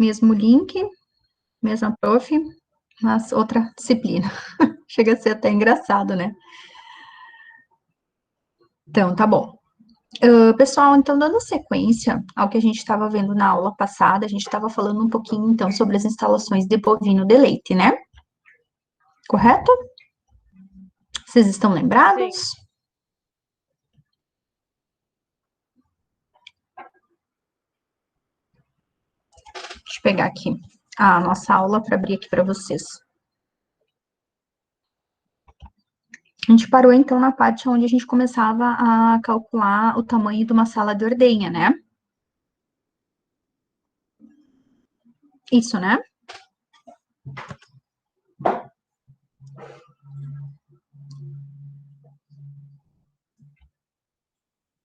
Mesmo link, mesma prof, mas outra disciplina. Chega a ser até engraçado, né? Então, tá bom. Pessoal, então, dando sequência ao que a gente estava vendo na aula passada, a gente estava falando um pouquinho, então, sobre as instalações de bovino de leite, né? Correto? Vocês estão lembrados? Sim. Deixa eu pegar aqui a nossa aula para abrir aqui para vocês. A gente parou, então, na parte onde a gente começava a calcular o tamanho de uma sala de ordenha, né? Isso, né?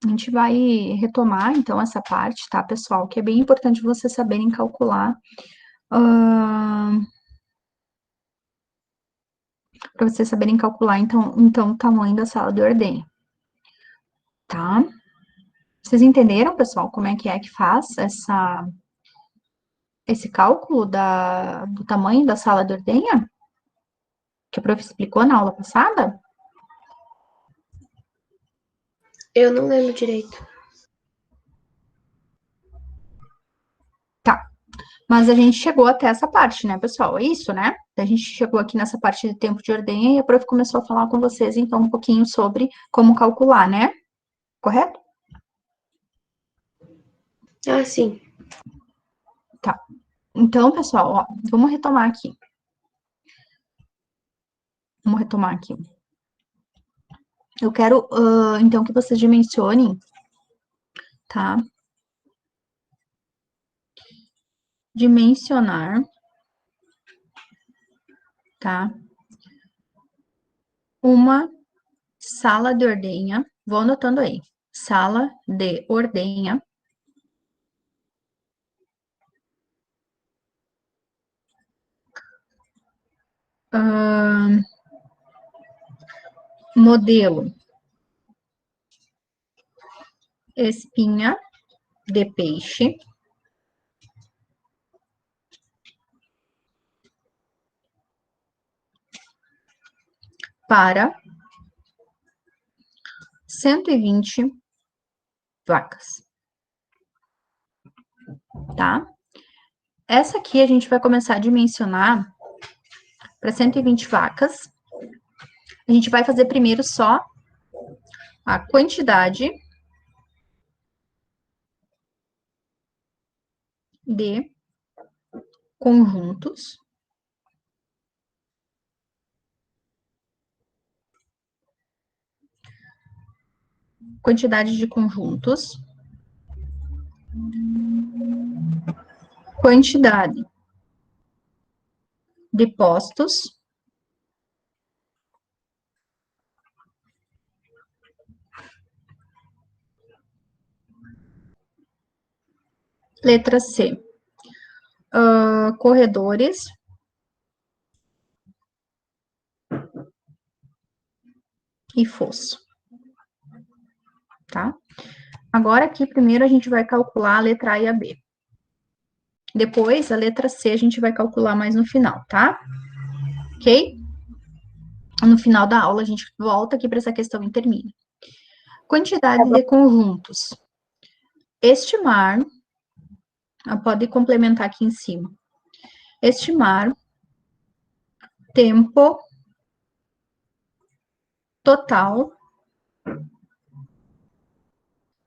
A gente vai retomar, então, essa parte, tá, pessoal? Que é bem importante vocês saberem calcular. Para vocês saberem calcular, então, o tamanho da sala de ordenha. Tá? Vocês entenderam, pessoal, como é que faz esse cálculo do tamanho da sala de ordenha? Que a prof explicou na aula passada? Eu não lembro direito. Tá. Mas a gente chegou até essa parte, né, pessoal? É isso, né? A gente chegou aqui nessa parte de tempo de ordenha e a prof começou a falar com vocês, então, um pouquinho sobre como calcular, né? Correto? Ah, sim. Tá. Então, pessoal, ó, vamos retomar aqui. Vamos retomar aqui. Eu quero, então, que vocês dimensionem, tá? Dimensionar, tá? Uma sala de ordenha, vou anotando aí, sala de ordenha, modelo espinha de peixe, para 120 vacas, tá? Essa aqui a gente vai começar a dimensionar para 120 vacas. A gente vai fazer primeiro só a quantidade de conjuntos quantidade de postos, letra C, corredores e fosso, tá? Agora aqui, primeiro, a gente vai calcular a letra A e a B. Depois, a letra C a gente vai calcular mais no final, tá? Ok? No final da aula, a gente volta aqui para essa questão e termina. Quantidade de conjuntos. Estimar, pode complementar aqui em cima. Estimar tempo total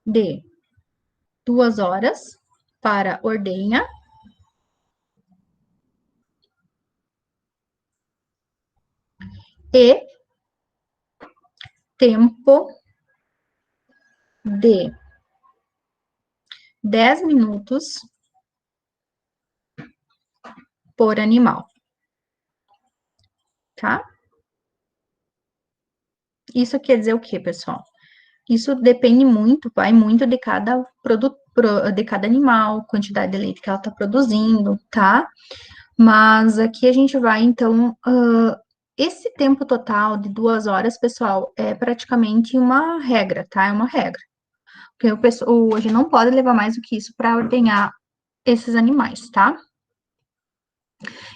de 2 horas para ordenha e tempo de 10 minutos por animal, tá? Isso quer dizer o quê, pessoal? Isso depende muito, vai muito de cada de cada animal, quantidade de leite que ela está produzindo, tá? Mas aqui a gente vai, então, esse tempo total de 2 horas, pessoal, é praticamente uma regra, tá? É uma regra. Porque hoje não pode levar mais do que isso para ordenhar esses animais, tá?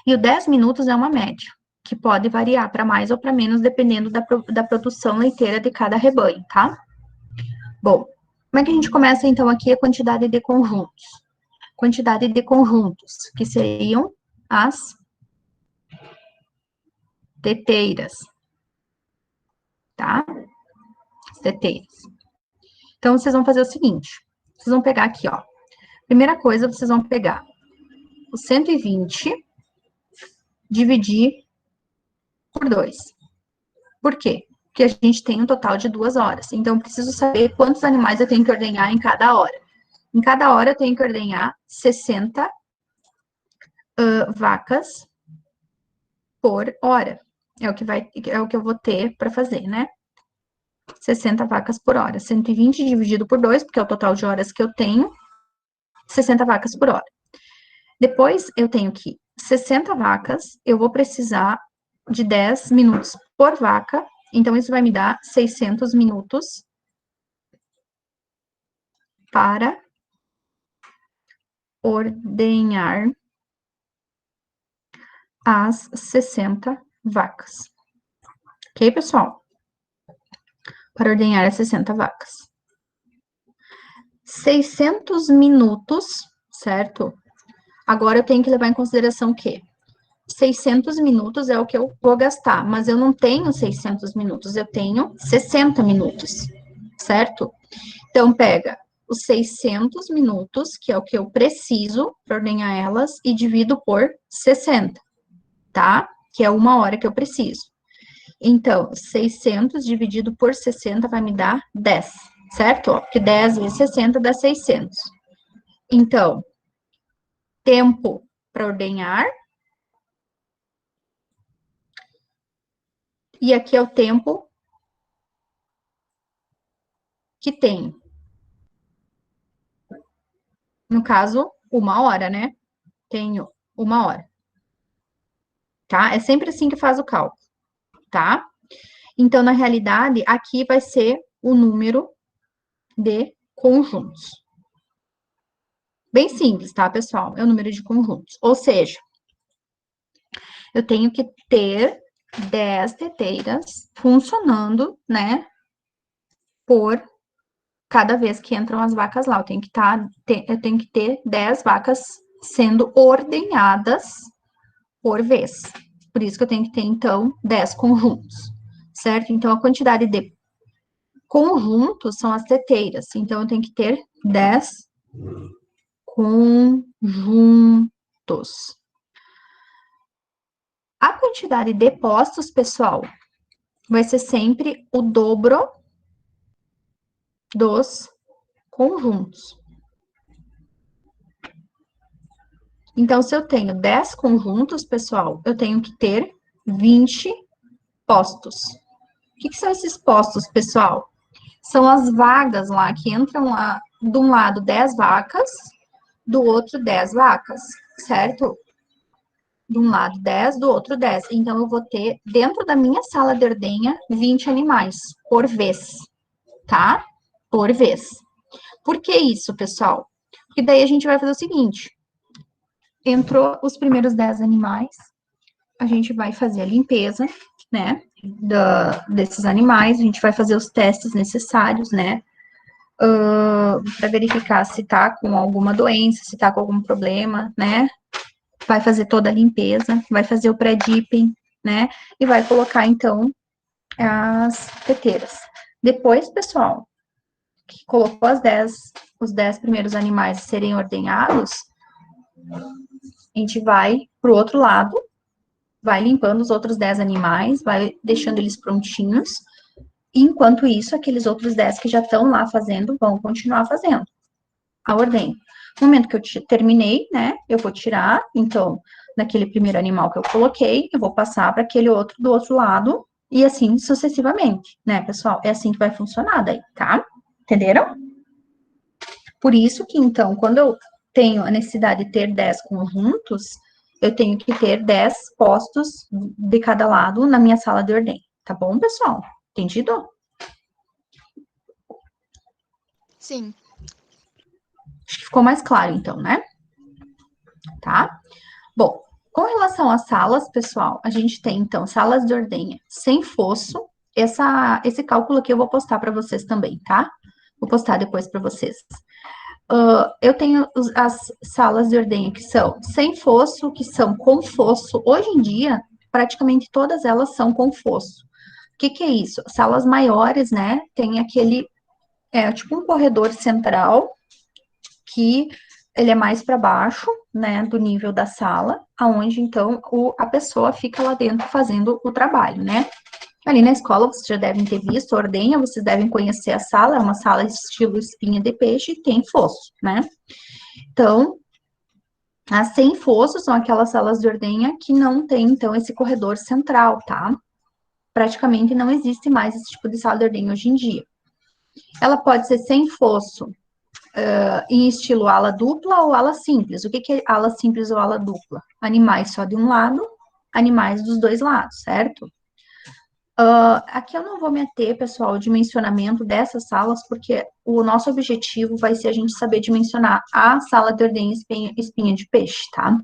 E o 10 minutos é uma média, que pode variar para mais ou para menos, dependendo da produção leiteira de cada rebanho, tá? Bom, como é que a gente começa, então, aqui a quantidade de conjuntos? Quantidade de conjuntos, que seriam as teteiras, tá? As teteiras. Então, vocês vão fazer o seguinte, vocês vão pegar aqui, ó. Primeira coisa, vocês vão pegar o 120, dividir por 2. Por quê? Porque a gente tem um total de 2 horas. Então, eu preciso saber quantos animais eu tenho que ordenhar em cada hora. Em cada hora, eu tenho que ordenhar 60 vacas por hora. É o que eu vou ter para fazer, né? 60 vacas por hora. 120 dividido por 2, porque é o total de horas que eu tenho. 60 vacas por hora. Depois, eu tenho que 60 vacas, eu vou precisar de 10 minutos por vaca. Então, isso vai me dar 600 minutos para ordenhar as 60 vacas. Ok, pessoal? Para ordenhar as 60 vacas. 600 minutos, certo? Agora eu tenho que levar em consideração o quê? 600 minutos é o que eu vou gastar, mas eu não tenho 600 minutos, eu tenho 60 minutos, certo? Então, pega os 600 minutos, que é o que eu preciso para ordenhar elas, e divido por 60, tá? Que é uma hora que eu preciso. Então, 600 dividido por 60 vai me dar 10, certo? Ó, porque 10 vezes 60 dá 600. Então, tempo para ordenhar. E aqui é o tempo que tem. No caso, uma hora, né? Tenho uma hora. Tá? É sempre assim que faz o cálculo, tá? Então, na realidade, aqui vai ser o número de conjuntos. Bem simples, tá, pessoal? É o número de conjuntos. Ou seja, eu tenho que ter 10 teteiras funcionando, né? Por cada vez que entram as vacas lá. Eu tenho que ter 10 vacas sendo ordenhadas por vez. Por isso que eu tenho que ter, então, 10 conjuntos, certo? Então, a quantidade de conjuntos são as teteiras. Então, eu tenho que ter 10 conjuntos. A quantidade de postos, pessoal, vai ser sempre o dobro dos conjuntos. Então, se eu tenho 10 conjuntos, pessoal, eu tenho que ter 20 postos. O que são esses postos, pessoal? São as vagas lá que entram lá, de um lado 10 vacas, do outro 10 vacas, certo? De um lado 10, do outro 10. Então, eu vou ter, dentro da minha sala de ordenha, 20 animais por vez, tá? Por vez. Por que isso, pessoal? Porque daí a gente vai fazer o seguinte: entrou os primeiros 10 animais, a gente vai fazer a limpeza, né, desses animais, a gente vai fazer os testes necessários, né, para verificar se tá com alguma doença, se tá com algum problema, né, vai fazer toda a limpeza, vai fazer o pré-dipping, né, e vai colocar, então, as teteiras. Depois, pessoal, que colocou os 10 primeiros animais serem ordenhados, a gente vai pro outro lado, vai limpando os outros 10 animais, vai deixando eles prontinhos, e enquanto isso, aqueles outros 10 que já estão lá fazendo, vão continuar fazendo a ordem. No momento que eu terminei, né, eu vou tirar, então, daquele primeiro animal que eu coloquei, eu vou passar para aquele outro do outro lado, e assim sucessivamente, né, pessoal? É assim que vai funcionar daí, tá? Entenderam? Por isso que, então, quando eu tenho a necessidade de ter 10 conjuntos, eu tenho que ter 10 postos de cada lado na minha sala de ordem. Tá bom, pessoal? Entendido? Sim. Acho que ficou mais claro, então, né? Tá? Bom, Com relação às salas, pessoal, a gente tem, então, salas de ordenha sem fosso. Esse cálculo aqui eu vou postar para vocês também, tá? Vou postar depois para vocês. Eu tenho as salas de ordenha que são sem fosso, que são com fosso. Hoje em dia, praticamente todas elas são com fosso. O que que é isso? Salas maiores, né? Tem aquele, tipo um corredor central, que ele é mais para baixo, né, do nível da sala, aonde, então, a pessoa fica lá dentro fazendo o trabalho, né? Ali na escola, vocês já devem ter visto, ordenha, vocês devem conhecer a sala, é uma sala estilo espinha de peixe, e tem fosso, né? Então, as sem fosso são aquelas salas de ordenha que não tem, então, esse corredor central, tá? Praticamente não existe mais esse tipo de sala de ordenha hoje em dia. Ela pode ser sem fosso, em estilo ala dupla ou ala simples. O que que é ala simples ou ala dupla? Animais só de um lado, animais dos dois lados, certo? Aqui eu não vou me ater, pessoal, ao dimensionamento dessas salas, porque o nosso objetivo vai ser a gente saber dimensionar a sala de ordenha espinha de peixe, tá?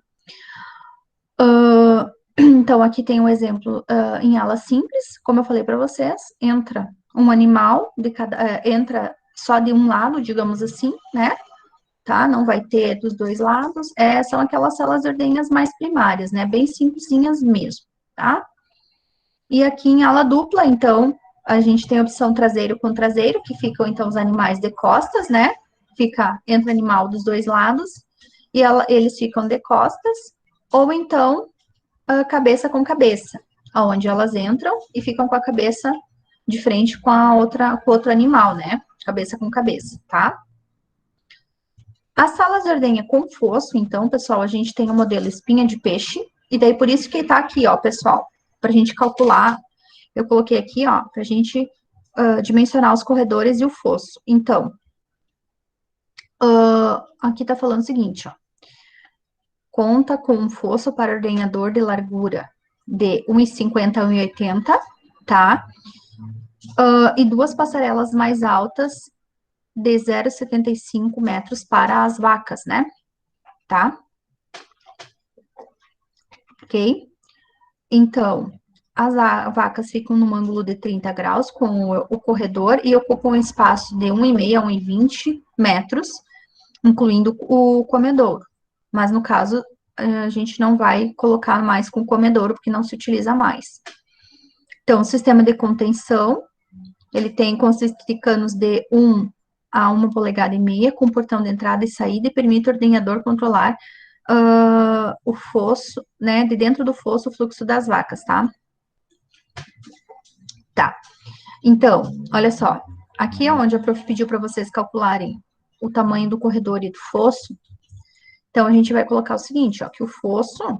Então, aqui tem um exemplo em ala simples, como eu falei para vocês, entra um animal, entra só de um lado, digamos assim, né? Tá? Não vai ter dos dois lados. São aquelas salas de ordenhas mais primárias, né? Bem simplesinhas mesmo, tá? E aqui em ala dupla, então, a gente tem a opção traseiro com traseiro, que ficam, então, os animais de costas, né? Entra animal dos dois lados, e eles ficam de costas, ou então, cabeça com cabeça, onde elas entram e ficam com a cabeça de frente com com o outro animal, né? Cabeça com cabeça, tá? As salas de ordenha com fosso, então, pessoal, a gente tem o modelo espinha de peixe, e daí por isso que tá aqui, ó, pessoal, pra gente calcular, eu coloquei aqui, ó, pra gente dimensionar os corredores e o fosso. Então, aqui tá falando o seguinte, ó, conta com um fosso para ordenhador de largura de 1,50 a 1,80, tá? E duas passarelas mais altas de 0,75 metros para as vacas, né? Tá? Ok? Então, as vacas ficam num ângulo de 30 graus com o corredor e ocupam um espaço de 1,5 a 1,20 metros, incluindo o comedouro. Mas, no caso, a gente não vai colocar mais com o comedouro, porque não se utiliza mais. Então, o sistema de contenção, ele consiste de canos de 1 a 1,5 polegadas, com portão de entrada e saída, e permite ao ordenhador controlar o fosso, né, de dentro do fosso, o fluxo das vacas, tá? Tá. Então, olha só, aqui é onde a prof pediu para vocês calcularem o tamanho do corredor e do fosso. Então, a gente vai colocar o seguinte, ó, que o fosso,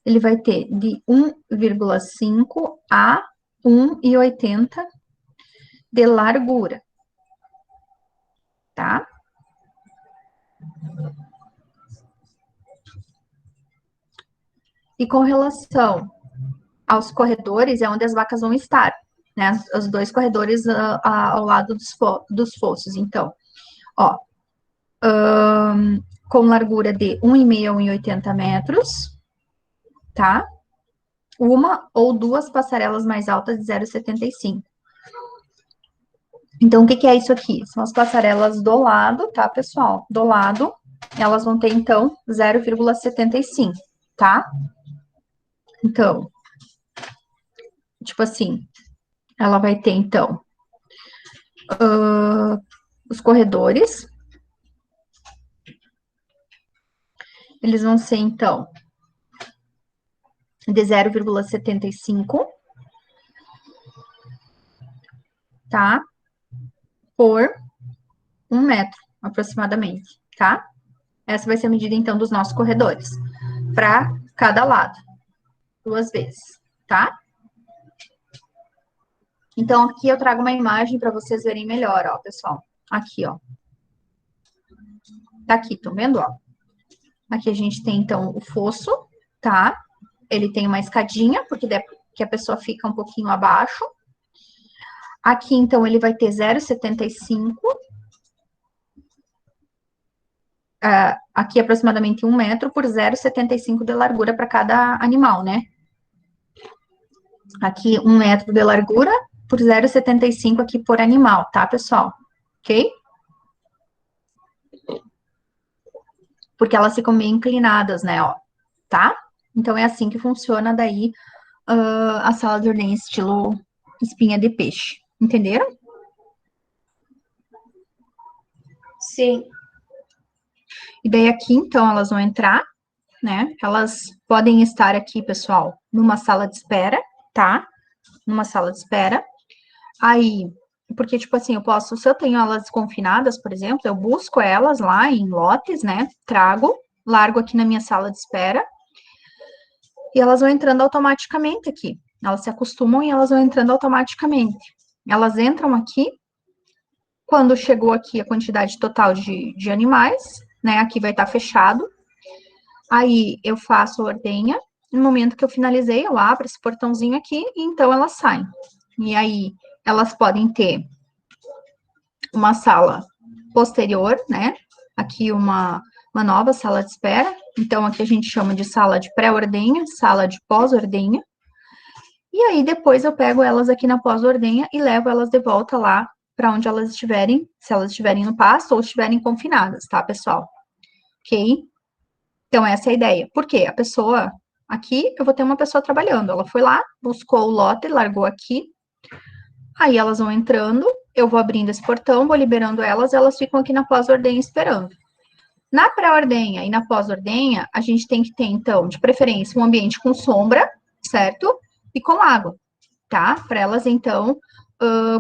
ele vai ter de 1,5 a 1,80 de largura, tá? E com relação aos corredores, é onde as vacas vão estar, né? Os dois corredores ao lado dos fossos. Então, ó, com largura de 1,5 a 1,80 metros, tá? Uma ou duas passarelas mais altas de 0,75. Então, o que que é isso aqui? São as passarelas do lado, tá, pessoal? Do lado, elas vão ter, então, 0,75, tá? Então, tipo assim, ela vai ter, então, os corredores, eles vão ser, então, de 0,75, tá? Por 1 metro, aproximadamente, tá? Essa vai ser a medida, então, dos nossos corredores, para cada lado, 2 vezes, tá? Então, aqui eu trago uma imagem para vocês verem melhor, ó, pessoal. Aqui, ó. Tá aqui, estão vendo, ó? Aqui a gente tem, então, o fosso, tá? Ele tem uma escadinha, porque que a pessoa fica um pouquinho abaixo. Aqui, então, ele vai ter 0,75. aqui aproximadamente 1 metro por 0,75 de largura para cada animal, né? Aqui 1 metro de largura por 0,75 aqui por animal, tá, pessoal? Ok? Porque elas ficam meio inclinadas, né, ó, tá? Então, é assim que funciona daí a sala de ordenha estilo espinha de peixe, entenderam? Sim. E daí aqui, então, elas vão entrar, né? Elas podem estar aqui, pessoal, numa sala de espera, tá? Numa sala de espera. Aí, porque, tipo assim, eu posso, se eu tenho elas confinadas, por exemplo, eu busco elas lá em lotes, né? Trago, largo aqui na minha sala de espera, e elas vão entrando automaticamente aqui. Elas se acostumam e elas vão entrando automaticamente. Elas entram aqui, quando chegou aqui a quantidade total de animais, né? Aqui vai estar fechado. Aí eu faço a ordenha. No momento que eu finalizei, eu abro esse portãozinho aqui e então elas saem. E aí elas podem ter uma sala posterior, né? Aqui uma nova sala de espera. Então, aqui a gente chama de sala de pré-ordenha, sala de pós-ordenha. E aí, depois eu pego elas aqui na pós-ordenha e levo elas de volta lá para onde elas estiverem, se elas estiverem no pasto ou estiverem confinadas, tá, pessoal? Ok? Então, essa é a ideia. Por quê? A pessoa, aqui, eu vou ter uma pessoa trabalhando. Ela foi lá, buscou o lote, largou aqui. Aí elas vão entrando, eu vou abrindo esse portão, vou liberando elas, elas ficam aqui na pós-ordenha esperando. Na pré-ordenha e na pós-ordenha, a gente tem que ter, então, de preferência, um ambiente com sombra, certo? E com água, tá? Para elas, então,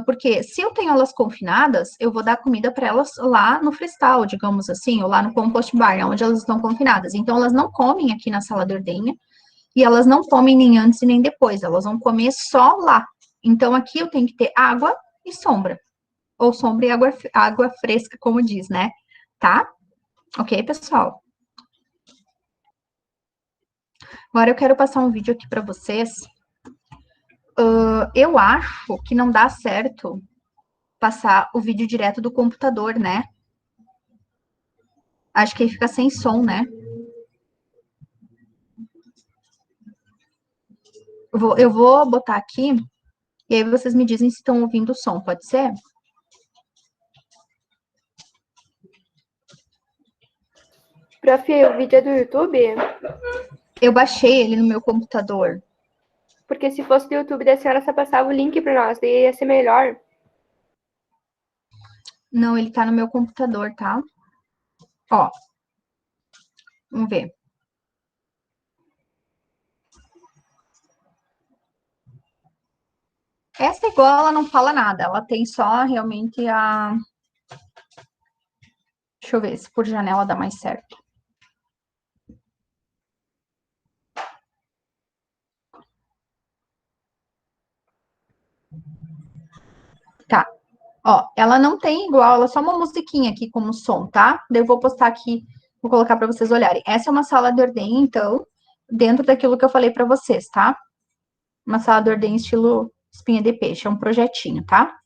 porque se eu tenho elas confinadas, eu vou dar comida para elas lá no freestyle, digamos assim, ou lá no compost barn, onde elas estão confinadas. Então, elas não comem aqui na sala de ordenha, e elas não comem nem antes e nem depois, elas vão comer só lá. Então, aqui eu tenho que ter água e sombra, ou sombra e água fresca, como diz, né? Tá? Ok, pessoal? Agora eu quero passar um vídeo aqui para vocês. Eu acho que não dá certo passar o vídeo direto do computador, né? Acho que aí fica sem som, né? Eu vou botar aqui e aí vocês me dizem se estão ouvindo o som, pode ser? Prof, o vídeo é do YouTube? Eu baixei ele no meu computador. Porque se fosse do YouTube, da senhora só passava o link para nós, daí ia ser melhor. Não, ele tá no meu computador, tá? Ó, vamos ver. Essa igual, ela não fala nada, ela tem só realmente a... Deixa eu ver se por janela dá mais certo. Tá. Ó, ela não tem igual, ela é só uma musiquinha aqui como som, tá? Daí eu vou postar aqui, vou colocar para vocês olharem. Essa é uma sala de ordenha, então, dentro daquilo que eu falei para vocês, tá? Uma sala de ordenha estilo espinha de peixe, é um projetinho, tá?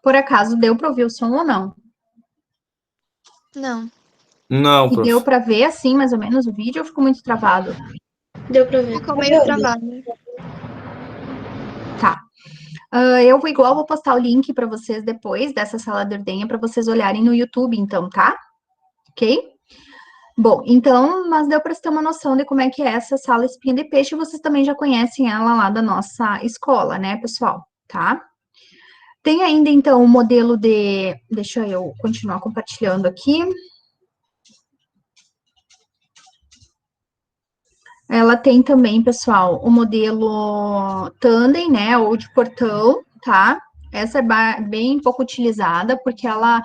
Por acaso deu para ouvir o som ou não? Não. Não, E deu prof. para ver, assim, mais ou menos, o vídeo ou ficou muito travado? Deu pra ver. Ficou meio travado. Tá. Eu vou postar o link para vocês depois dessa sala de ordenha para vocês olharem no YouTube, então, tá? Ok? Bom, então, mas deu para ter uma noção de como é que é essa sala espinha de peixe. Vocês também já conhecem ela lá da nossa escola, né, pessoal? Tá? Tem ainda, então, o modelo de... Deixa eu continuar compartilhando aqui. Ela tem também, pessoal, o modelo tandem, né, ou de portão, tá? Essa é bem pouco utilizada, porque ela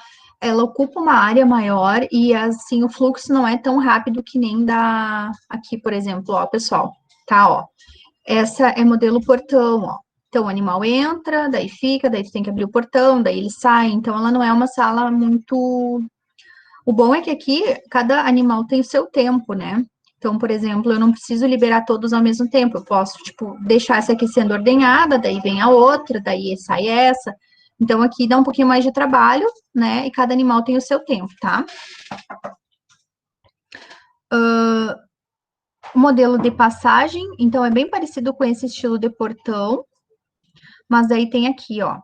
ocupa uma área maior e, assim, o fluxo não é tão rápido que nem da... Aqui, por exemplo, ó, pessoal, tá, ó. Essa é modelo portão, ó. Então, o animal entra, daí fica, daí tu tem que abrir o portão, daí ele sai. Então, ela não é uma sala muito... O bom é que aqui, cada animal tem o seu tempo, né? Então, por exemplo, eu não preciso liberar todos ao mesmo tempo. Eu posso, tipo, deixar essa aqui sendo ordenhada, daí vem a outra, daí sai essa. Então, aqui dá um pouquinho mais de trabalho, né? E cada animal tem o seu tempo, tá? O modelo de passagem, então, é bem parecido com esse estilo de portão. Mas daí tem aqui, ó.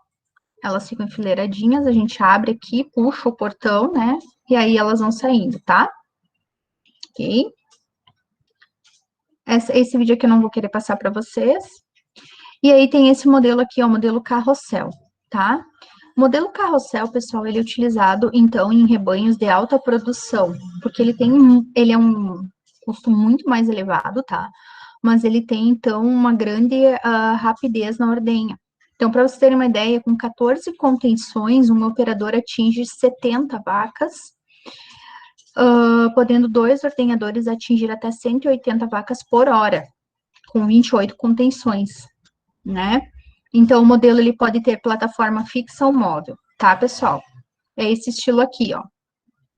Elas ficam enfileiradinhas, a gente abre aqui, puxa o portão, né? E aí elas vão saindo, tá? Ok? Esse vídeo aqui eu não vou querer passar para vocês. E aí tem esse modelo aqui, ó, o modelo carrossel, tá? O modelo carrossel, pessoal, ele é utilizado, então, em rebanhos de alta produção, porque ele é um custo muito mais elevado, tá? Mas ele tem, então, uma grande rapidez na ordenha. Então, para vocês terem uma ideia, com 14 contenções, um operador atinge 70 vacas, podendo 2 ordenhadores atingir até 180 vacas por hora, com 28 contenções, né? Então, o modelo, ele pode ter plataforma fixa ou móvel, tá, pessoal? É esse estilo aqui, ó.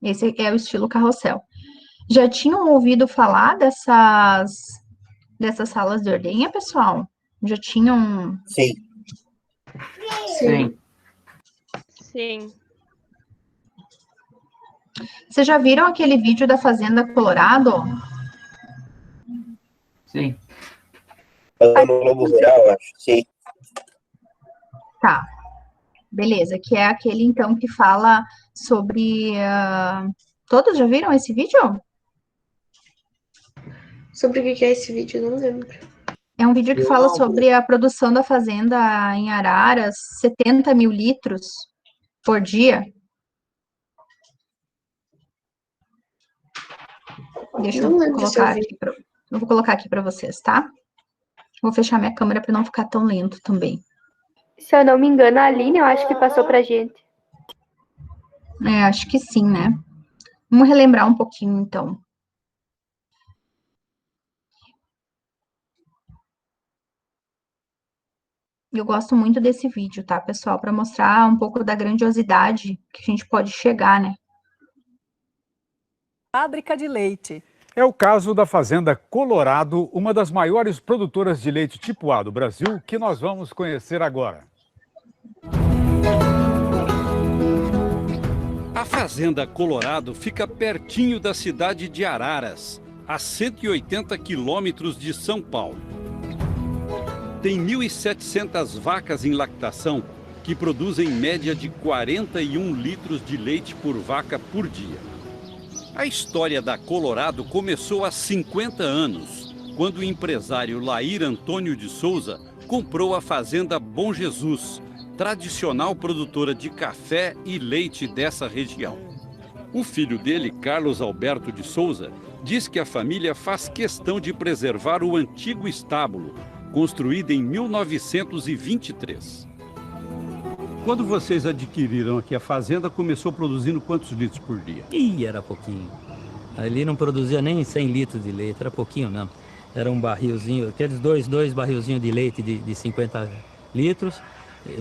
Esse é o estilo carrossel. Já tinham ouvido falar dessas salas de ordenha, pessoal? Já tinham... Sim. Sim. Sim. Vocês já viram aquele vídeo da Fazenda Colorado? Sim. No Globo Rural, acho. Sim. Tá. Beleza, que é aquele, então, que fala sobre... Todos já viram esse vídeo? Sobre o que é esse vídeo? Eu não lembro. É um vídeo que fala sobre a produção da fazenda em Araras, 70 mil litros por dia. Deixa eu Não lembro se eu colocar vi. aqui eu vou colocar aqui para vocês, tá? Vou fechar minha câmera para não ficar tão lento também. Se eu não me engano, a Aline, eu acho que passou pra gente. Acho que sim, né? Vamos relembrar um pouquinho, então. Eu gosto muito desse vídeo, tá, pessoal? Para mostrar um pouco da grandiosidade que a gente pode chegar, né? Fábrica de leite. É o caso da Fazenda Colorado, uma das maiores produtoras de leite tipo A do Brasil, que nós vamos conhecer agora. A Fazenda Colorado fica pertinho da cidade de Araras, a 180 quilômetros de São Paulo. Tem 1.700 vacas em lactação, que produzem média de 41 litros de leite por vaca por dia. A história da Colorado começou há 50 anos, quando o empresário Lair Antônio de Souza comprou a Fazenda Bom Jesus, tradicional produtora de café e leite dessa região. O filho dele, Carlos Alberto de Souza, diz que a família faz questão de preservar o antigo estábulo, construído em 1923. Quando vocês adquiriram aqui a fazenda, começou produzindo quantos litros por dia? Ih, era pouquinho. Ali não produzia nem 100 litros de leite, era pouquinho mesmo. Era um barrilzinho, aqueles dois barrilzinhos de leite de 50 litros.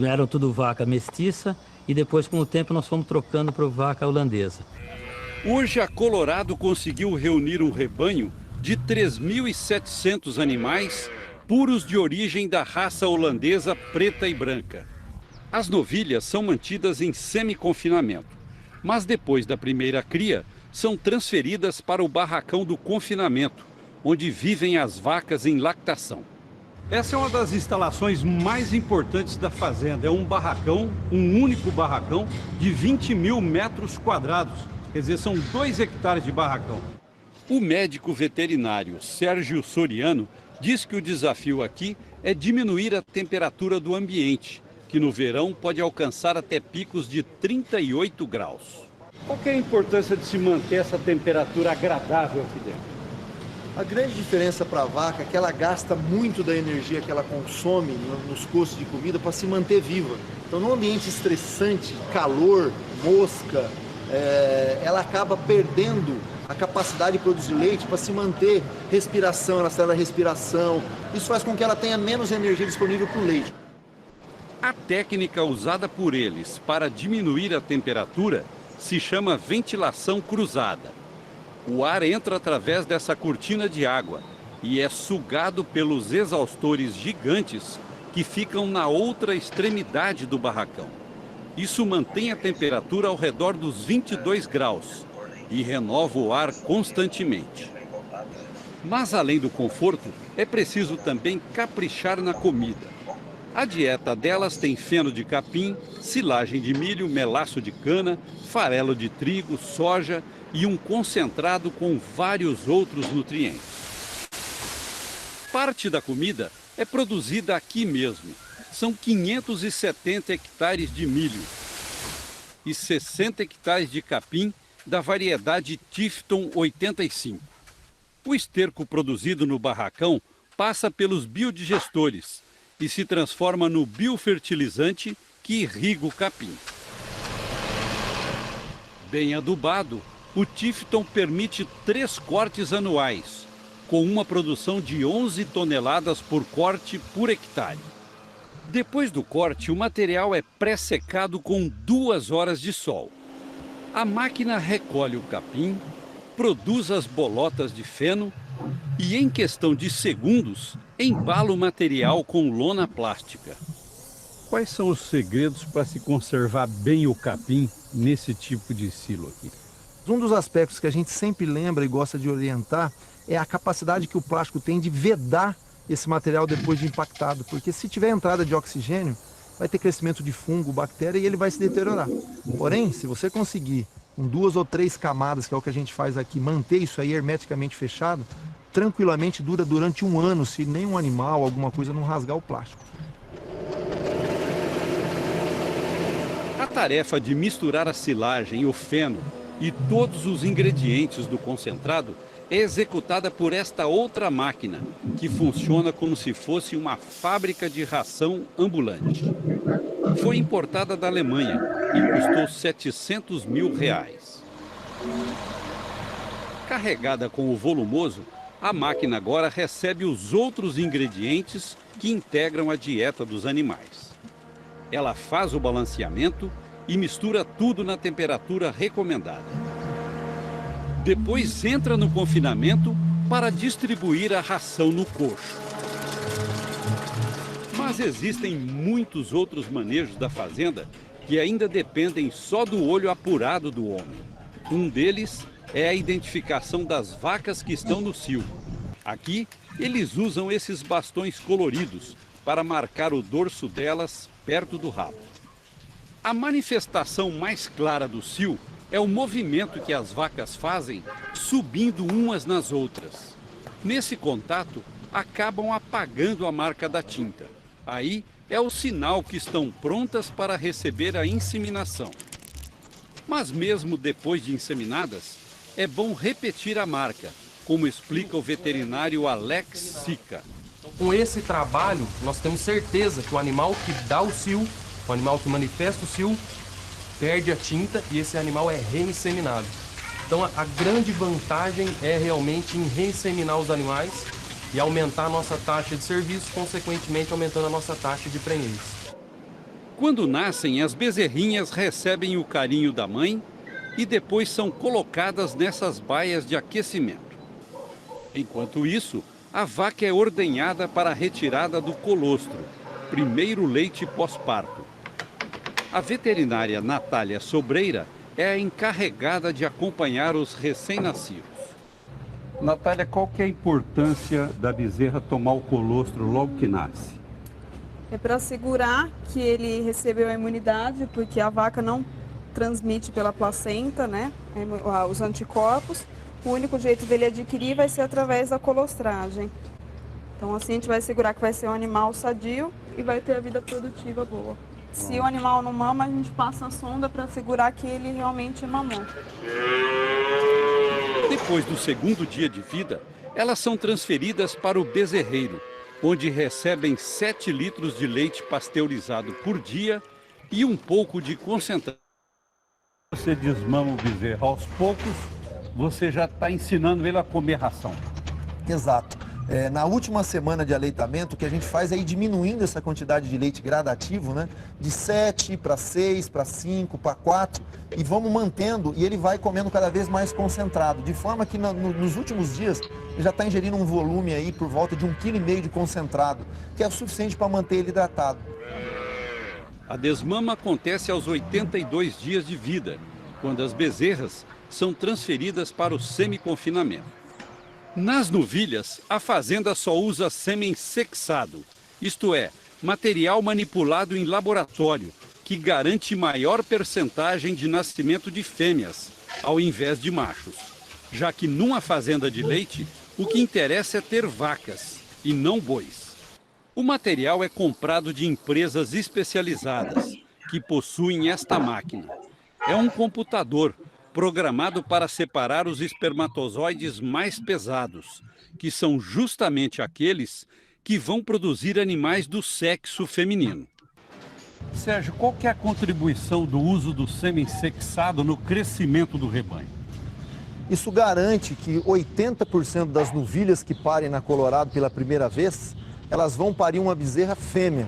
Eram tudo vaca mestiça e depois, com o tempo, nós fomos trocando para vaca holandesa. Hoje, a Colorado conseguiu reunir um rebanho de 3.700 animais puros de origem da raça holandesa preta e branca. As novilhas são mantidas em semi-confinamento, mas depois da primeira cria, são transferidas para o barracão do confinamento, onde vivem as vacas em lactação. Essa é uma das instalações mais importantes da fazenda. É um barracão, um único barracão, de 20 mil metros quadrados. Quer dizer, são 2 hectares de barracão. O médico veterinário Sérgio Soriano diz que o desafio aqui é diminuir a temperatura do ambiente, que no verão pode alcançar até picos de 38 graus. Qual que é a importância de se manter essa temperatura agradável aqui dentro? A grande diferença para a vaca é que ela gasta muito da energia que ela consome nos custos de comida para se manter viva. Então, num ambiente estressante, calor, mosca, ela acaba perdendo a capacidade de produzir leite para se manter respiração, ela sai da respiração. Isso faz com que ela tenha menos energia disponível para o leite. A técnica usada por eles para diminuir a temperatura se chama ventilação cruzada. O ar entra através dessa cortina de água e é sugado pelos exaustores gigantes que ficam na outra extremidade do barracão. Isso mantém a temperatura ao redor dos 22 graus e renova o ar constantemente. Mas além do conforto, é preciso também caprichar na comida. A dieta delas tem feno de capim, silagem de milho, melaço de cana, farelo de trigo, soja e um concentrado com vários outros nutrientes. Parte da comida é produzida aqui mesmo. São 570 hectares de milho e 60 hectares de capim da variedade Tifton 85. O esterco produzido no barracão passa pelos biodigestores e se transforma no biofertilizante que irriga o capim. Bem adubado, o Tifton permite 3 cortes anuais, com uma produção de 11 toneladas por corte por hectare. Depois do corte, o material é pré-secado com 2 horas de sol. A máquina recolhe o capim, produz as bolotas de feno e, em questão de segundos, embala o material com lona plástica. Quais são os segredos para se conservar bem o capim nesse tipo de silo aqui? Um dos aspectos que a gente sempre lembra e gosta de orientar é a capacidade que o plástico tem de vedar esse material depois de impactado, porque se tiver entrada de oxigênio, vai ter crescimento de fungo, bactéria e ele vai se deteriorar. Porém, se você conseguir, com 2 ou 3 camadas, que é o que a gente faz aqui, manter isso aí hermeticamente fechado, tranquilamente dura durante 1 ano, se nenhum animal, alguma coisa não rasgar o plástico. A tarefa de misturar a silagem, o feno e todos os ingredientes do concentrado é executada por esta outra máquina, que funciona como se fosse uma fábrica de ração ambulante. Foi importada da Alemanha e custou R$700 mil. Carregada com o volumoso, a máquina agora recebe os outros ingredientes que integram a dieta dos animais. Ela faz o balanceamento e mistura tudo na temperatura recomendada. Depois entra no confinamento para distribuir a ração no coxo. Mas existem muitos outros manejos da fazenda que ainda dependem só do olho apurado do homem. Um deles é a identificação das vacas que estão no cio. Aqui, eles usam esses bastões coloridos para marcar o dorso delas perto do rabo. A manifestação mais clara do cio é o movimento que as vacas fazem subindo umas nas outras. Nesse contato, acabam apagando a marca da tinta. Aí é o sinal que estão prontas para receber a inseminação. Mas mesmo depois de inseminadas, é bom repetir a marca, como explica o veterinário Alex Sica. Com esse trabalho, nós temos certeza que o animal que dá o cio, o animal que manifesta o cio, perde a tinta e esse animal é reinseminado. Então a grande vantagem é realmente em reinseminar os animais e aumentar a nossa taxa de serviço, consequentemente aumentando a nossa taxa de prenhez. Quando nascem, as bezerrinhas recebem o carinho da mãe e depois são colocadas nessas baias de aquecimento. Enquanto isso, a vaca é ordenhada para a retirada do colostro, primeiro leite pós-parto. A veterinária Natália Sobreira é a encarregada de acompanhar os recém-nascidos. Natália, qual que é a importância da bezerra tomar o colostro logo que nasce? É para assegurar que ele recebeu a imunidade, porque a vaca não transmite pela placenta, né, os anticorpos. O único jeito dele adquirir vai ser através da colostragem. Então assim a gente vai assegurar que vai ser um animal sadio e vai ter a vida produtiva boa. Se o animal não mama, a gente passa a sonda para assegurar que ele realmente mamou. Depois do segundo dia de vida, elas são transferidas para o bezerreiro, onde recebem 7 litros de leite pasteurizado por dia e um pouco de concentrado. Você desmama o bezerro aos poucos, você já está ensinando ele a comer ração. Exato. Na última semana de aleitamento, o que a gente faz é ir diminuindo essa quantidade de leite gradativo, né? De 7 para 6, para 5, para 4, e vamos mantendo, e ele vai comendo cada vez mais concentrado, de forma que nos últimos dias ele já está ingerindo um volume aí por volta de 1,5 kg de concentrado, que é o suficiente para manter ele hidratado. A desmama acontece aos 82 dias de vida, quando as bezerras são transferidas para o semi-confinamento. Nas novilhas, a fazenda só usa sêmen sexado, isto é, material manipulado em laboratório, que garante maior percentagem de nascimento de fêmeas, ao invés de machos. Já que numa fazenda de leite, o que interessa é ter vacas, e não bois. O material é comprado de empresas especializadas, que possuem esta máquina. É um computador programado para separar os espermatozoides mais pesados, que são justamente aqueles que vão produzir animais do sexo feminino. Sérgio, qual que é a contribuição do uso do sêmen sexado no crescimento do rebanho? Isso garante que 80% das novilhas que parem na Colorado pela primeira vez, elas vão parir uma bezerra fêmea.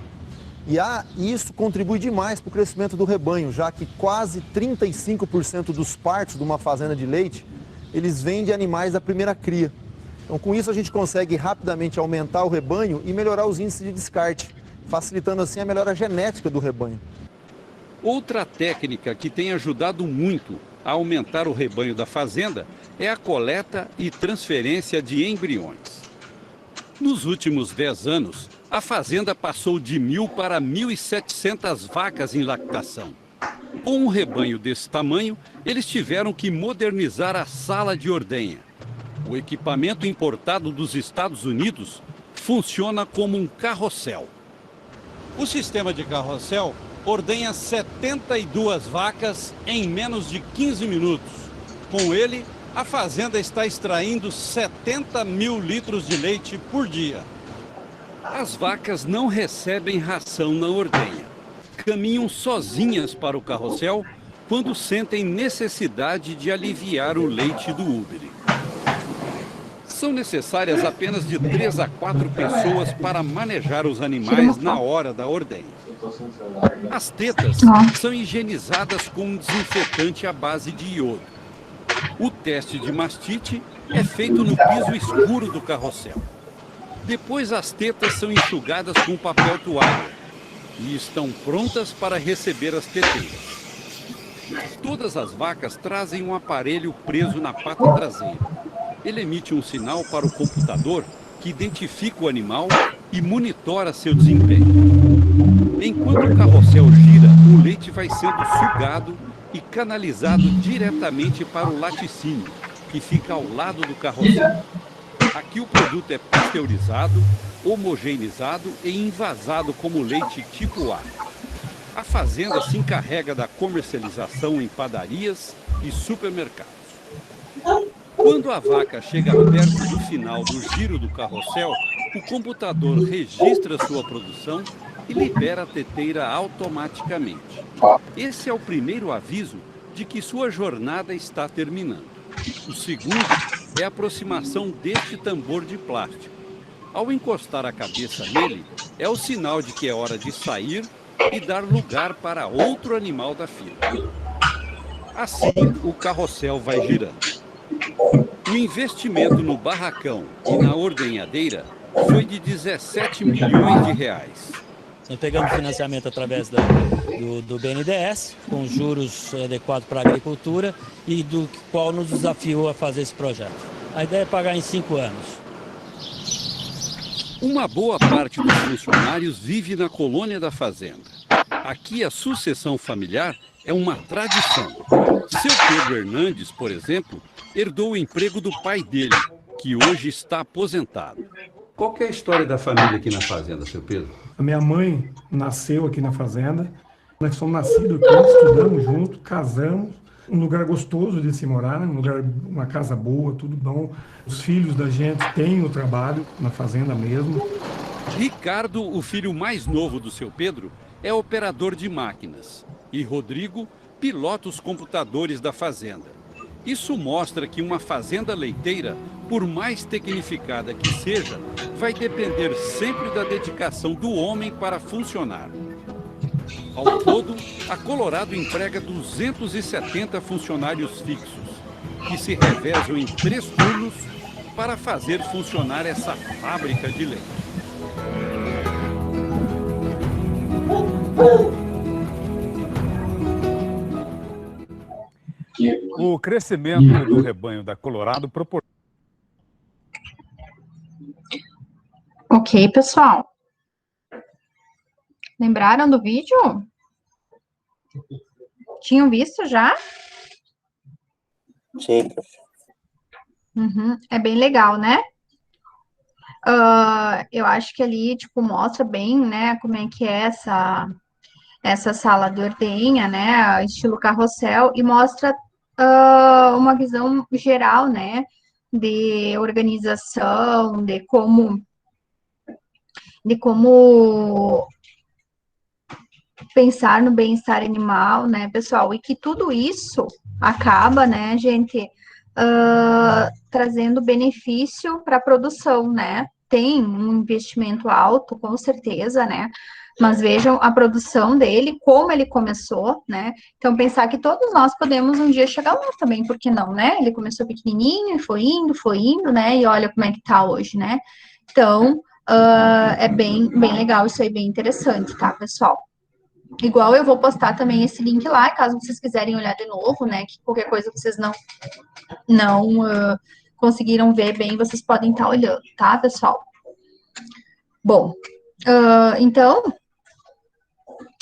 E isso contribui demais para o crescimento do rebanho, já que quase 35% dos partos de uma fazenda de leite, eles vêm de animais da primeira cria. Então, com isso, a gente consegue rapidamente aumentar o rebanho e melhorar os índices de descarte, facilitando assim a melhora genética do rebanho. Outra técnica que tem ajudado muito a aumentar o rebanho da fazenda é a coleta e transferência de embriões. Nos últimos 10 anos, a fazenda passou de 1.000 para 1.700 vacas em lactação. Com um rebanho desse tamanho, eles tiveram que modernizar a sala de ordenha. O equipamento importado dos Estados Unidos funciona como um carrossel. O sistema de carrossel ordenha 72 vacas em menos de 15 minutos. Com ele, a fazenda está extraindo 70 mil litros de leite por dia. As vacas não recebem ração na ordenha. Caminham sozinhas para o carrossel quando sentem necessidade de aliviar o leite do úbere. São necessárias apenas de 3 a 4 pessoas para manejar os animais na hora da ordenha. As tetas são higienizadas com um desinfetante à base de iodo. O teste de mastite é feito no piso escuro do carrossel. Depois as tetas são enxugadas com papel toalha e estão prontas para receber as teteiras. Todas as vacas trazem um aparelho preso na pata traseira. Ele emite um sinal para o computador que identifica o animal e monitora seu desempenho. Enquanto o carrossel gira, o leite vai sendo sugado e canalizado diretamente para o laticínio, que fica ao lado do carrossel. Aqui o produto é pasteurizado, homogeneizado e envasado como leite tipo A. A fazenda se encarrega da comercialização em padarias e supermercados. Quando a vaca chega perto do final do giro do carrossel, o computador registra sua produção e libera a teteira automaticamente. Esse é o primeiro aviso de que sua jornada está terminando. O segundo é a aproximação deste tambor de plástico. Ao encostar a cabeça nele, é o sinal de que é hora de sair e dar lugar para outro animal da fila. Assim, o carrossel vai girando. O investimento no barracão e na ordenhadeira foi de 17 milhões de reais. Nós pegamos financiamento através do BNDES, com juros adequados para a agricultura, e do qual nos desafiou a fazer esse projeto. A ideia é pagar em 5 anos. Uma boa parte dos funcionários vive na colônia da fazenda. Aqui a sucessão familiar é uma tradição. Seu Pedro Hernandes, por exemplo, herdou o emprego do pai dele, que hoje está aposentado. Qual que é a história da família aqui na fazenda, seu Pedro? A minha mãe nasceu aqui na fazenda. Nós somos nascidos aqui, estudamos juntos, casamos. Um lugar gostoso de se morar, né? Uma casa boa, tudo bom. Os filhos da gente têm o trabalho na fazenda mesmo. Ricardo, o filho mais novo do seu Pedro, é operador de máquinas. E Rodrigo pilota os computadores da fazenda. Isso mostra que uma fazenda leiteira, por mais tecnificada que seja, vai depender sempre da dedicação do homem para funcionar. Ao todo, a Colorado emprega 270 funcionários fixos, que se revezam em 3 turnos para fazer funcionar essa fábrica de leite. O crescimento do rebanho da Colorado proporciona. Ok, pessoal. Lembraram do vídeo? Tinham visto já? Sim. É bem legal, né? Eu acho que ali, tipo, mostra bem, né, como é que é essa sala de ordenha, né, estilo carrossel, e mostra uma visão geral, né, de organização, de como pensar no bem-estar animal, né, pessoal, e que tudo isso acaba, né, gente, trazendo benefício para a produção, né, tem um investimento alto, com certeza, né, mas vejam a produção dele, como ele começou, né, então pensar que todos nós podemos um dia chegar lá também, por que não, né, ele começou pequenininho e foi indo, né, e olha como é que tá hoje, né, então, é bem legal, isso aí, bem interessante, tá, pessoal? Igual eu vou postar também esse link lá, caso vocês quiserem olhar de novo, né, que qualquer coisa vocês não conseguiram ver bem, vocês podem estar olhando, tá, pessoal? Bom, então,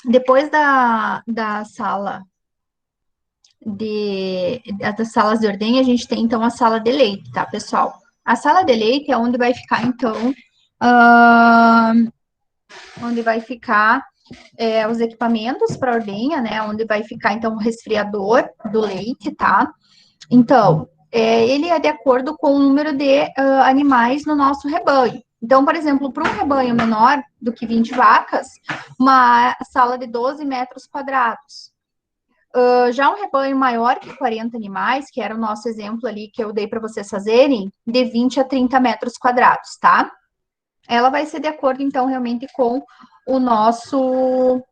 depois das salas de ordenha, a gente tem, então, a sala de leite, tá, pessoal? A sala de leite é onde vai ficar, então, os equipamentos para ordenha, né, onde vai ficar, então, o resfriador do leite, tá? Então, ele é de acordo com o número de animais no nosso rebanho. Então, por exemplo, para um rebanho menor do que 20 vacas, uma sala de 12 metros quadrados. Já um rebanho maior que 40 animais, que era o nosso exemplo ali que eu dei para vocês fazerem, de 20 a 30 metros quadrados, tá? Ela vai ser de acordo, então, realmente com o nosso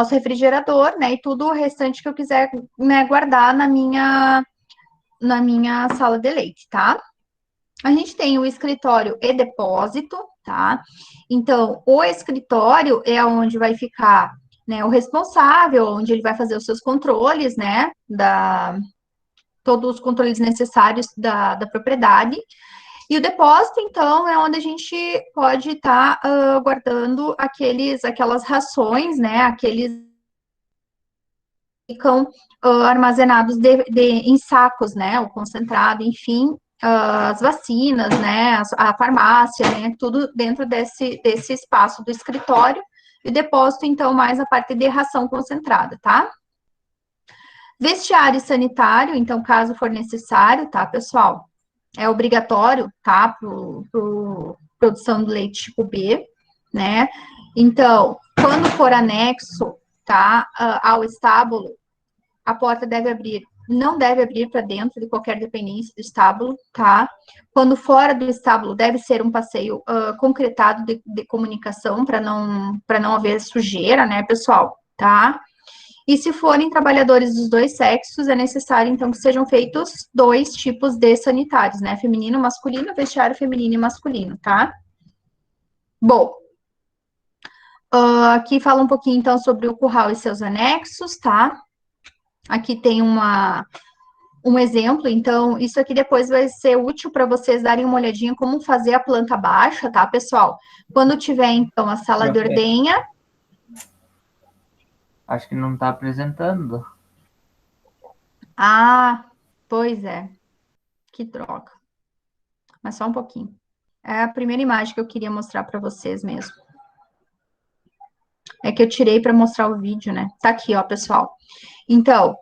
refrigerador, né, e tudo o restante que eu quiser, né, guardar na minha sala de leite, tá? A gente tem o escritório e depósito, tá? Então, o escritório é onde vai ficar, né, o responsável, onde ele vai fazer os seus controles, né, todos os controles necessários da propriedade. E o depósito, então, é onde a gente pode estar guardando aquelas rações, né, aqueles que ficam armazenados em sacos, né, o concentrado, enfim, as vacinas, né, a farmácia, né, tudo dentro desse espaço do escritório. E o depósito, então, mais a parte de ração concentrada, tá? Vestiário sanitário, então, caso for necessário, tá, pessoal? É obrigatório, tá, para produção do leite tipo B, né? Então, quando for anexo, tá, ao estábulo, a porta não deve abrir para dentro de qualquer dependência do estábulo, tá? Quando fora do estábulo, deve ser um passeio concretado de comunicação, para não haver sujeira, né, pessoal, tá? E se forem trabalhadores dos 2 sexos, é necessário, então, que sejam feitos 2 tipos de sanitários, né? Feminino e masculino, vestiário feminino e masculino, tá? Bom, Aqui fala um pouquinho, então, sobre o curral e seus anexos, tá? Aqui tem um exemplo, então, isso aqui depois vai ser útil para vocês darem uma olhadinha como fazer a planta baixa, tá, pessoal? Quando tiver, então, a sala de ordenha... Acho que não está apresentando. Ah, pois é. Que droga. Mas só um pouquinho. É a primeira imagem que eu queria mostrar para vocês mesmo. É que eu tirei para mostrar o vídeo, né? Tá aqui, ó, pessoal. Então,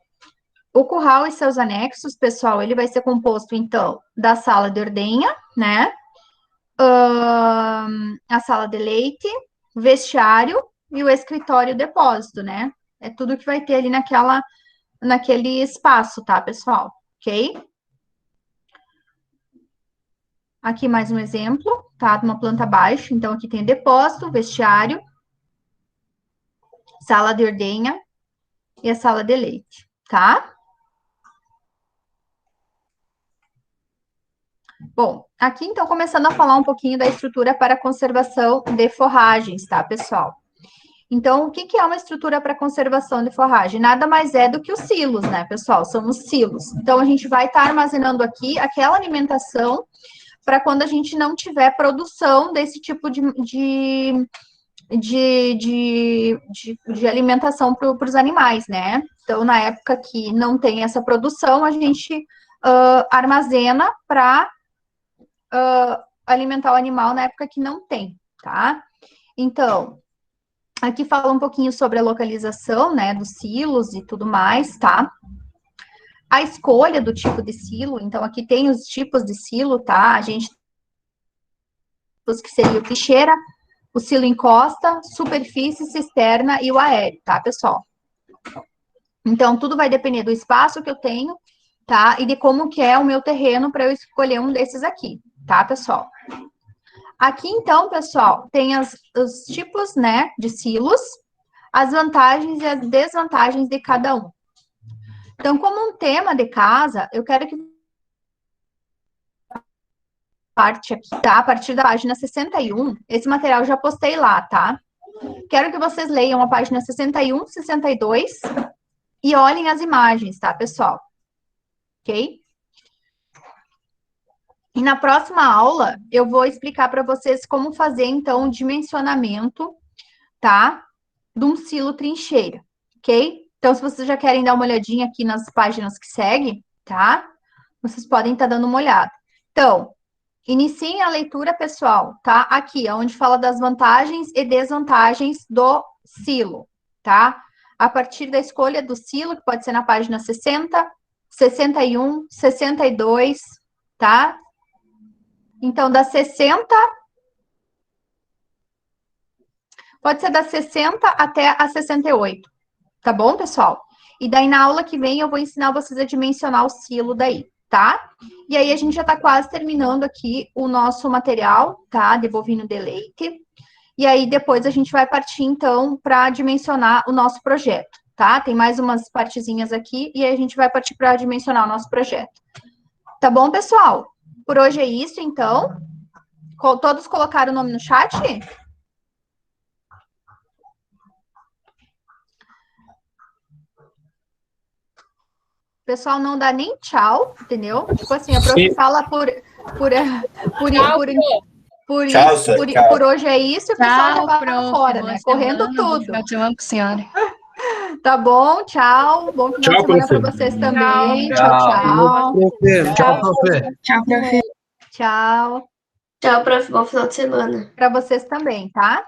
o curral e seus anexos, pessoal, ele vai ser composto, então, da sala de ordenha, né? A sala de leite, vestiário e o escritório depósito, né? É tudo que vai ter ali naquele espaço, tá, pessoal? Ok? Aqui mais um exemplo, tá? De uma planta baixa. Então, aqui tem depósito, vestiário, sala de ordenha e a sala de leite, tá? Bom, aqui, então, começando a falar um pouquinho da estrutura para conservação de forragens, tá, pessoal? Então, o que é uma estrutura para conservação de forragem? Nada mais é do que os silos, né, pessoal? São os silos. Então, a gente vai estar armazenando aqui aquela alimentação para quando a gente não tiver produção desse tipo de alimentação para os animais, né? Então, na época que não tem essa produção, a gente armazena para alimentar o animal na época que não tem, tá? Então, aqui fala um pouquinho sobre a localização, né, dos silos e tudo mais, tá? A escolha do tipo de silo, então aqui tem os tipos de silo, tá? A gente, os que seria o trincheira, o silo encosta, superfície, cisterna e o aéreo, tá, pessoal? Então, tudo vai depender do espaço que eu tenho, tá? E de como que é o meu terreno para eu escolher um desses aqui, tá, pessoal? Aqui, então, pessoal, tem os tipos, né, de silos, as vantagens e as desvantagens de cada um. Então, como um tema de casa, eu quero que parte aqui, tá? A partir da página 61, esse material eu já postei lá, tá? Quero que vocês leiam a página 61, 62 e olhem as imagens, tá, pessoal? Ok? E na próxima aula, eu vou explicar para vocês como fazer, então, o dimensionamento, tá? De um silo trincheira, ok? Então, se vocês já querem dar uma olhadinha aqui nas páginas que seguem, tá? Vocês podem estar dando uma olhada. Então, iniciem a leitura, pessoal, tá? Aqui, onde fala das vantagens e desvantagens do silo, tá? A partir da escolha do silo, que pode ser na página 60, 61, 62, tá? Então, da 60... Pode ser da 60 até a 68. Tá bom, pessoal? E daí, na aula que vem, eu vou ensinar vocês a dimensionar o silo daí, tá? E aí, a gente já tá quase terminando aqui o nosso material, tá? De bovino de leite. E aí, depois, a gente vai partir, então, para dimensionar o nosso projeto, tá? Tem mais umas partezinhas aqui, e aí a gente vai partir para dimensionar o nosso projeto. Tá bom, pessoal? Por hoje é isso, então. Todos colocaram o nome no chat? O pessoal não dá nem tchau, entendeu? Tipo assim, a prof fala por hoje é isso, e o pessoal já vai para fora, né? Correndo tudo. Bom final de semana com a senhora. Tá bom, tchau. Bom final de semana para vocês também. Tchau, tchau. Tchau, prof. Tchau, prof. Tchau. Tchau, prof. Bom final de semana. Para vocês também, tá?